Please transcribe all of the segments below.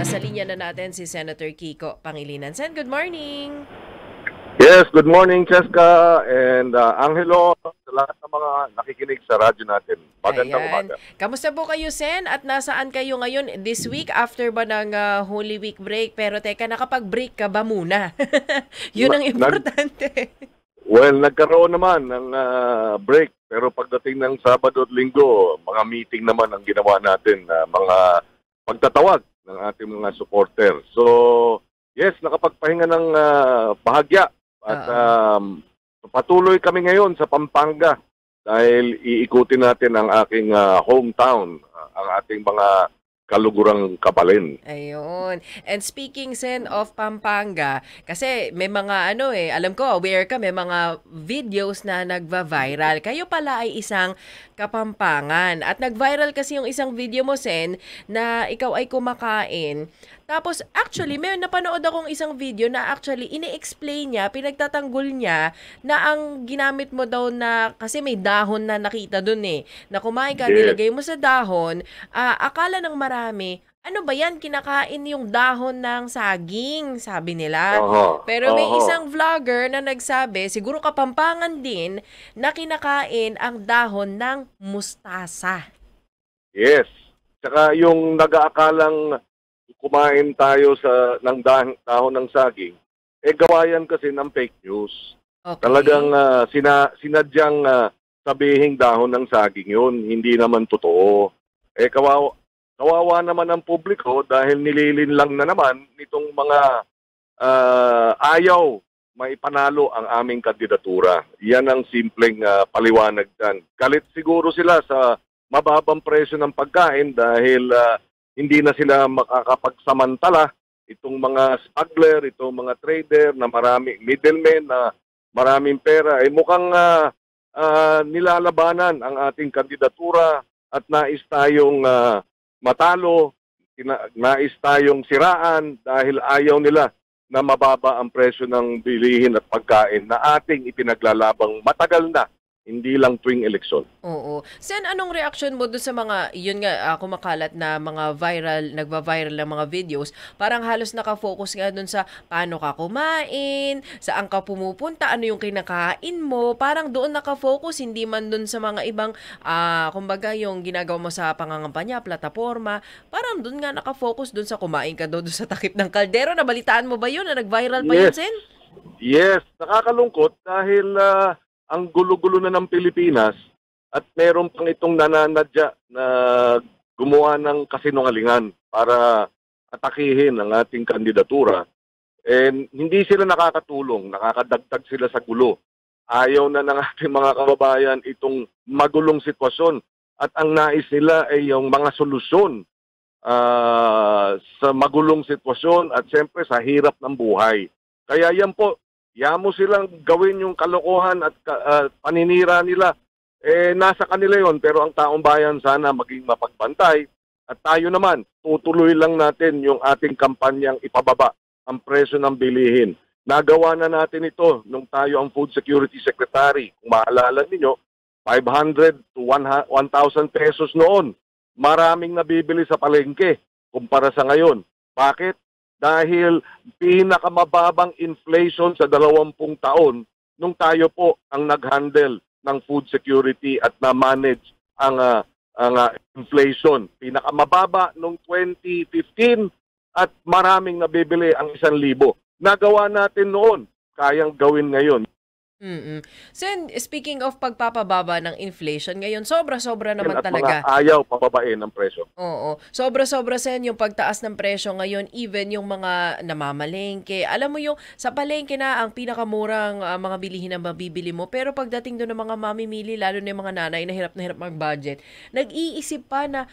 Nasa linya na natin si Senator Kiko Pangilinan. Sen, good morning! Yes, good morning, Cheska and Angelo, sa lahat ng mga nakikinig sa radyo natin. Magandang Ayan. umaga. Kamusta po kayo, Sen? At nasaan kayo ngayon this week after ba ng Holy Week break? Pero teka, nakapag-break ka ba muna? Yun ang importante. Well, nagkaroon naman ng break, pero pagdating ng Sabado at Linggo, mga meeting naman ang ginawa natin, mga pagtatawag ng ating mga supporter. So, yes, nakapagpahinga ng bahagya. At patuloy kami ngayon sa Pampanga dahil iikutin natin ang aking hometown, ang ating mga kalugurang kabalin. Ayun. And speaking, Sen, of Pampanga, kasi may mga alam ko, aware ka, may mga videos na nagva-viral. Kayo pala ay isang Kapampangan. At nag-viral kasi yung isang video mo, Sen, na ikaw ay kumakain. Tapos, actually, may napanood akong isang video na actually ini-explain niya, pinagtatanggol niya na ang ginamit mo daw na, kasi may dahon na nakita dun na kumain ka, nilagay mo sa dahon, akala ng marami, ano ba yan? Kinakain yung dahon ng saging, sabi nila. Pero may isang vlogger na nagsabi, siguro Kapampangan din, na kinakain ang dahon ng mustasa. Yes. Tsaka yung nag-aakalang kumain tayo ng dahon ng saging, gawa yan kasi ng fake news. Okay. Talagang sinadyang sabihing dahon ng saging yun, hindi naman totoo. Kawawa naman ang publiko dahil nililin lang na naman nitong mga ayaw maipanalo ang aming kandidatura. Yan ang simpleng paliwanag dyan. Galit siguro sila sa mababang presyo ng pagkain dahil hindi na sila makakapagsamantala itong mga smuggler, itong mga trader na maraming middlemen na maraming pera. Mukhang nilalabanan ang ating kandidatura at nais tayong matalo, nais tayong siraan dahil ayaw nila na mababa ang presyo ng bilihin at pagkain na ating ipinaglalabang matagal na, hindi lang tuwing eleksyon. Oo. Sen, anong reaction mo doon sa mga, yun nga, kumakalat na mga nagva-viral na mga videos, parang halos nakafocus nga doon sa paano ka kumain, saan ka pumupunta, ano yung kinakain mo, parang doon nakafocus, hindi man doon sa mga ibang, kumbaga yung ginagawa mo sa pangangampanya, plataforma, parang doon nga nakafocus doon sa kumain ka doon sa takip ng kaldero. Nabalitaan mo ba yun na nag-viral pa yun, Sen? Yes, nakakalungkot dahil ang gulo-gulo na ng Pilipinas at meron pang itong nananadya na gumawa ng kasinungalingan para atakihin ang ating kandidatura. And hindi sila nakakatulong, nakakadagdag sila sa gulo. Ayaw na ng ating mga kababayan itong magulong sitwasyon at ang nais nila ay yung mga solusyon sa magulong sitwasyon at siyempre sa hirap ng buhay. Kaya yan po, yamo silang gawin yung kalokohan at paninira nila. Nasa kanila yon, pero ang taong bayan sana maging mapagbantay. At tayo naman, tutuloy lang natin yung ating kampanyang ipababa ang presyo ng bilihin. Nagawa na natin ito nung tayo ang Food Security Secretary. Kung maalala ninyo, 500 to 1,000 pesos noon. Maraming nabibili sa palengke kumpara sa ngayon. Bakit? Dahil pinakamababang inflation sa 20 taon nung tayo po ang nag-handle ng food security at na-manage ang inflation. Pinakamababa nung 2015 at maraming nabibili ang 1,000. Nagawa natin noon, kayang gawin ngayon. Sen, speaking of pagpapababa ng inflation, ngayon sobra-sobra naman at talaga. Mga ayaw pababain ang presyo. Oo. Sobra-sobra, Sen, yung pagtaas ng presyo ngayon, even yung mga namamalengke. Alam mo yung sa palengke na ang pinakamurang mga bilihin na mabibili mo, pero pagdating doon ng mga mamimili, lalo na yung mga nanay na hirap mag-budget, nag-iisip pa na,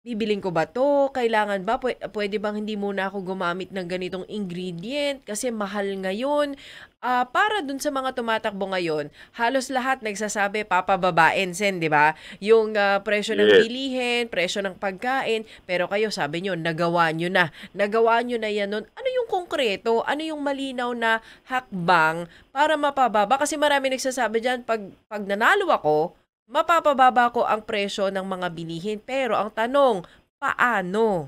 bibiling ko ba to? Kailangan ba? Pwede bang hindi muna ako gumamit ng ganitong ingredient? Kasi mahal ngayon. Para dun sa mga tumatakbo ngayon, halos lahat nagsasabi papababain, Sen, di ba? Yung presyo ng bilihin, presyo ng pagkain. Pero kayo, sabi nyo, nagawa nyo na. Nagawa nyo na yan nun. Ano yung konkreto? Ano yung malinaw na hakbang para mapababa? Kasi marami nagsasabi dyan, pag nanalo ako, mapapababa ko ang presyo ng mga bilihin. Pero ang tanong, paano?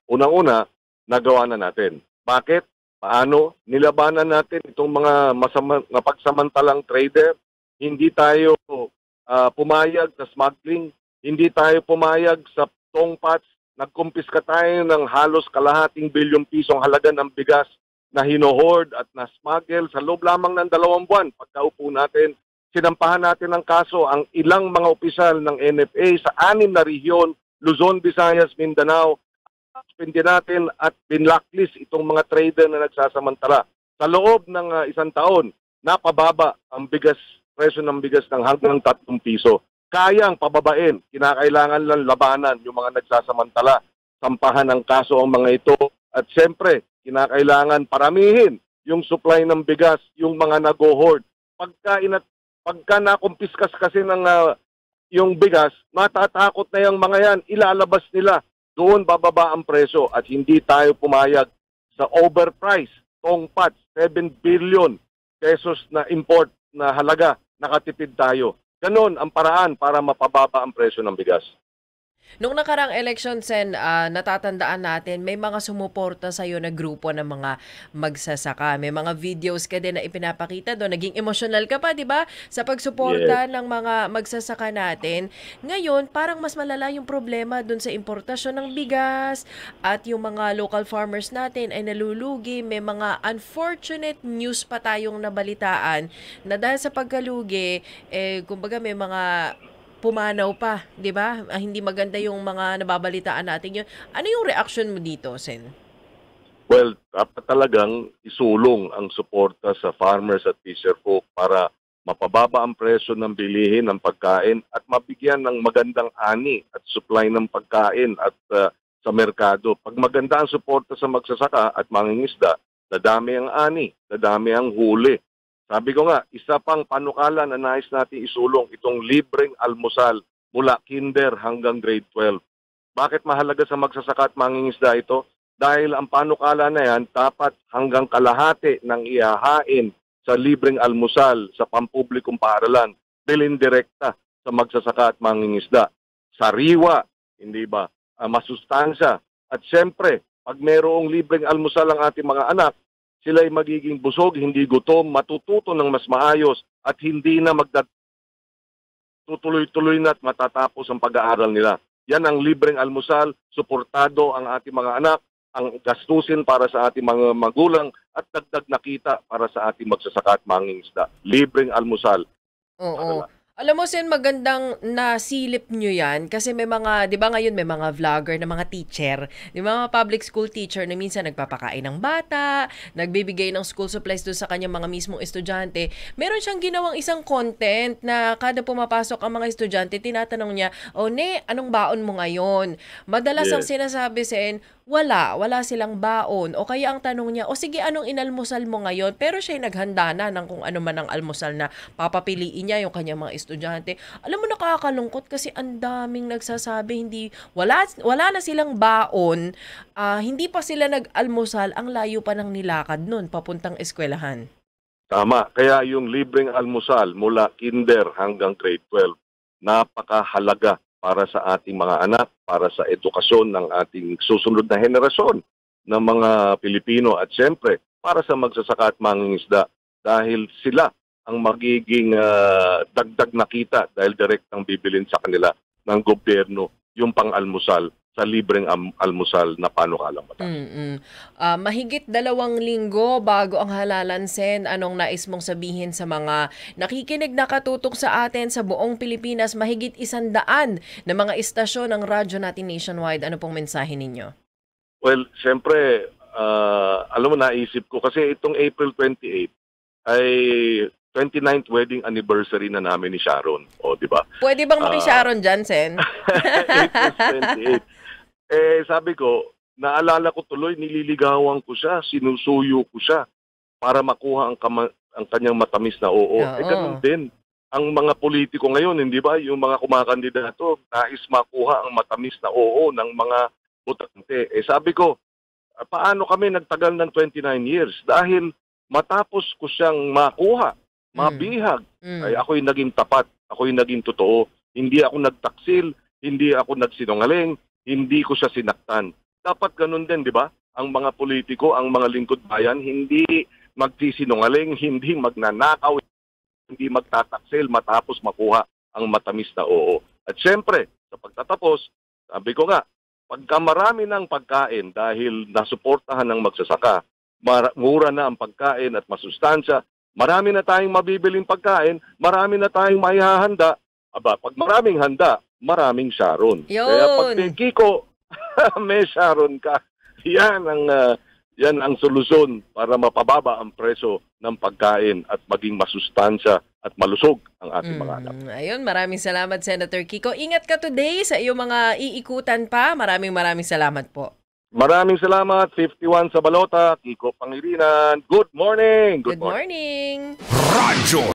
Unang-una, nagawa na natin. Bakit? Paano? Nilabanan natin itong mga mapagsamantalang trader. Hindi tayo pumayag sa smuggling. Hindi tayo pumayag sa tongpats. Nagkumpiska tayo ng halos kalahating bilyong pisong halaga ng bigas na hinohoard at na-smuggle sa loob lamang ng 2 buwan. Pagkaupo natin, sinampahan natin ng kaso ang ilang mga opisyal ng NFA sa 6 na rehiyon, Luzon, Visayas, Mindanao. Suspendin natin at binlacklist itong mga trader na nagsasamantala. Sa loob ng 1 taon, napababa ang presyo ng bigas ng hanggang 3 piso. Kayang pababain, kinakailangan lang labanan yung mga nagsasamantala. Sampahan ng kaso ang mga ito at siyempre, kinakailangan paramihin yung supply ng bigas, yung mga nag-hoard. Pagka nakumpiskas kasi ng yung bigas, matatakot na yung mga yan, ilalabas nila. Doon bababa ang presyo at hindi tayo pumayag sa overprice, tongpat, 7 billion pesos na import na halaga, nakatipid tayo. Ganon ang paraan para mapababa ang presyo ng bigas. Nung nakarang election, Sen, natatandaan natin, may mga sumuporta sa'yo na grupo ng mga magsasaka. May mga videos ka din na ipinapakita doon. Naging emotional ka pa, di ba? Sa pagsuporta ng mga magsasaka natin. Ngayon, parang mas malala yung problema doon sa importasyon ng bigas at yung mga local farmers natin ay nalulugi. May mga unfortunate news pa tayong nabalitaan na dahil sa pagkalugi, kumbaga may mga pumanaw pa, 'di ba? Hindi maganda yung mga nababalitaan natin yun. Ano yung reaction mo dito, Sen? Well, dapat talagang isulong ang suporta sa farmers at fisherfolk para mapababa ang presyo ng bilihin ng pagkain at mabigyan ng magandang ani at supply ng pagkain at sa merkado. Pag maganda ang suporta sa magsasaka at mangingisda, dadami ang ani, dadami ang huli. Sabi ko nga, isa pang panukala na nais natin isulong itong libreng almusal mula kinder hanggang grade 12. Bakit mahalaga sa magsasaka at mangingisda ito? Dahil ang panukala na yan, dapat hanggang kalahati ng ihahain sa libreng almusal sa pampublikong paaralan, bilhin direkta sa magsasaka at mangingisda. Sariwa, hindi ba? Masustansya. At siyempre, pag mayroong libreng almusal ang ating mga anak, sila ay magiging busog, hindi gutom, matututo ng mas maayos at hindi na tutuloy-tuloy na at matatapos ang pag-aaral nila. Yan ang libreng almusal, suportado ang ating mga anak, ang gastusin para sa ating mga magulang at dagdag na kita para sa ating magsasaka at mangingisda. Libreng almusal. Oo. Alam mo, Sen, magandang nasilip nyo yan kasi may mga, di ba ngayon may mga vlogger na mga teacher, di ba mga public school teacher na minsan nagpapakain ng bata, nagbibigay ng school supplies doon sa kanyang mga mismong estudyante. Meron siyang ginawang isang content na kada pumapasok ang mga estudyante, tinatanong niya, "O ne, anong baon mo ngayon?" Madalas ang sinasabi, Sen, wala silang baon. O kaya ang tanong niya, "O sige, anong inalmusal mo ngayon?" Pero siya'y naghanda na ng kung ano man ang almusal na papapiliin niya yung kanyang mga estudyante. Alam mo, nakakalungkot kasi ang daming nagsasabi wala na silang baon, hindi pa sila nag-almusal, ang layo pa ng nilakad nun papuntang eskwelahan. Tama. Kaya yung libreng almusal mula kinder hanggang grade 12, napakahalaga para sa ating mga anak, para sa edukasyon ng ating susunod na henerasyon ng mga Pilipino at siyempre para sa magsasaka at mangingisda dahil sila ang magiging dagdag na kita dahil direktang bibilin sa kanila ng gobyerno yung pang-almusal sa libreng almusal na panukalang batas. Mahigit 2 linggo bago ang halalan, Sen. Anong nais mong sabihin sa mga nakikinig nakatutok sa atin sa buong Pilipinas, mahigit 100 na mga istasyon ng radyo natin nationwide? Ano pong mensahe ninyo? Well, siyempre, alam mo, naisip ko kasi itong April 28 ay 29th wedding anniversary na namin ni Sharon. O, di ba? Pwede bang maki-Sharon dyan, Sen? April 28. Sabi ko, naalala ko tuloy, nililigawan ko siya, sinusuyo ko siya para makuha ang kanyang matamis na oo. Ganun din. Ang mga politiko ngayon, hindi ba, yung mga kumakandidato, nais makuha ang matamis na oo ng mga botante. Sabi ko, paano kami nagtagal ng 29 years? Dahil matapos ko siyang makuha, mabihag, ay ako'y naging tapat, ako'y naging totoo. Hindi ako nagtaksil, hindi ako nagsinungaling, hindi ko siya sinaktan. Dapat ganun din, di ba? Ang mga politiko, ang mga lingkod bayan, hindi magsisinungaling, hindi magnanakaw, hindi magtataksil matapos makuha ang matamis na oo. At syempre, sa pagtatapos, sabi ko nga, pagka marami ng pagkain dahil nasuportahan ng magsasaka, mura na ang pagkain at masustansya, marami na tayong mabibiling pagkain, marami na tayong maihahanda. Aba, pag maraming handa, maraming Sharon. Kaya pag may Kiko, may Sharon ka. Yan ang solusyon para mapababa ang presyo ng pagkain at maging masustansya at malusog ang ating mga anak. Ayun, maraming salamat, Senator Kiko. Ingat ka today sa iyong mga iikutan pa. Maraming salamat po. Maraming salamat. 51 sa Balota, Kiko Pangilinan. Good morning. Good morning. Radyo